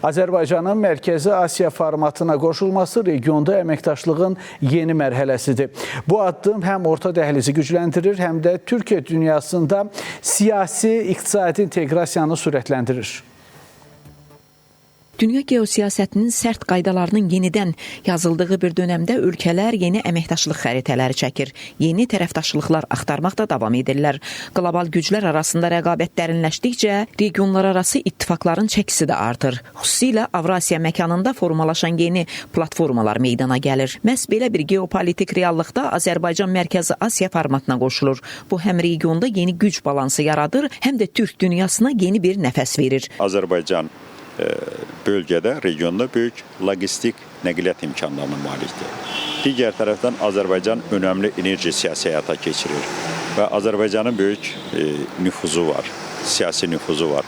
Azərbaycanın Mərkəzi Asiya formatına qoşulması regionda əməkdaşlığın yeni mərhələsidir. Bu addım həm orta dəhlizi gücləndirir, həm də Türkiyə dünyasında siyasi, iqtisadi inteqrasiyanı sürətləndirir. Dünya geosiyasətinin sərt qaydalarının yenidən yazıldığı bir dönəmdə ölkələr yeni əməkdaşlıq xəritələri çəkir. Yeni tərəfdaşlıqlar axtarmaqda davam edirlər. Qlobal güclər arasında rəqabət dərinləşdikcə regionlar arası ittifaqların çəkisi də artır. Xüsusilə Avrasiya məkanında formalaşan yeni platformalar meydana gəlir. Məhz belə bir geopolitik reallıqda Azərbaycan Mərkəzi Asiya formatına qoşulur. Bu həm regionda yeni güc balansı yaradır, həm də Türk dünyasına yeni bir nəfəs verir. Azərbaycan bölgədə, regionda böyük logistik nəqliyyat imkanlarına malikdir. Digər tərəfdən Azərbaycan önəmli enerji siyasi həyata keçirir və Azərbaycanın böyük nüfuzu var, siyasi nüfuzu var.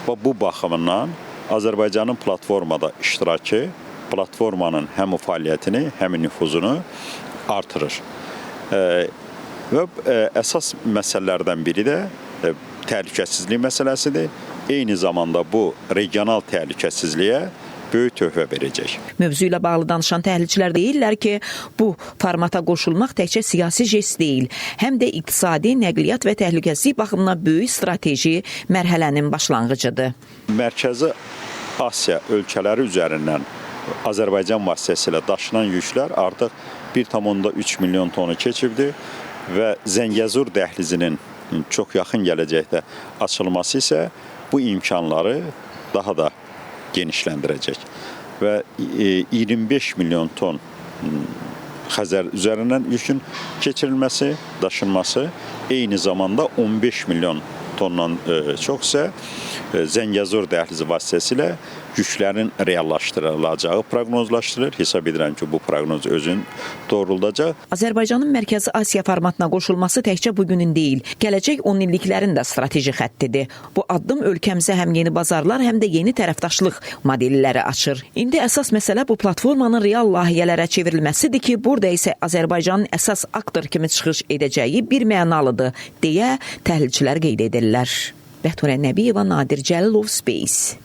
Və bu baxımından Azərbaycanın platformada iştirakı, platformanın həm fəaliyyətini, həm nüfuzunu artırır. Və əsas məsələlərdən biri də təhlükəsizlik məsələsidir. Eyni zamanda bu regional təhlükəsizliyə böyük töhfə verəcək. Mövzu ilə bağlı danışan təhlilçilər deyirlər ki, bu formata qoşulmaq təkcə siyasi jest deyil, həm də iqtisadi, nəqliyyat və təhlükəsizlik baxımından böyük strateji mərhələnin başlanğıcıdır. Mərkəzi Asiya ölkələri üzərindən Azərbaycan vasitəsilə daşınan yüklər artıq 1,3 milyon tonu keçibdir və Zəngəzur dəhlizinin çox yaxın gələcəkdə açılması isə bu imkanları daha da genişləndirəcək və 25 milyon ton Xəzər üzərindən yükün keçirilməsi, daşınması, eyni zamanda 15 milyon tondan çoxsa Zəngəzur dəhlizi vasitəsilə yüklərin reallaşdırılacağı proqnozlaşdırılır. Hesab edirəm ki, bu proqnoz özünü doğruldacaq. Azərbaycanın Mərkəzi Asiya formatına qoşulması təkcə bugünün deyil, gələcək 10 illiklərin də strateji xəttidir. Bu addım ölkəmizə həm yeni bazarlar, həm də yeni tərəfdaşlıq modelləri açır. İndi əsas məsələ bu platformanın real layihələrə çevrilməsidir ki, burada isə Azərbaycanın əsas aktor kimi çıxış edəcəyi bir mənalıdır, deyə təhlilçilər qeyd edirlər. Bəxturə Nəbiyeva, Nadir Cəlilov, Space.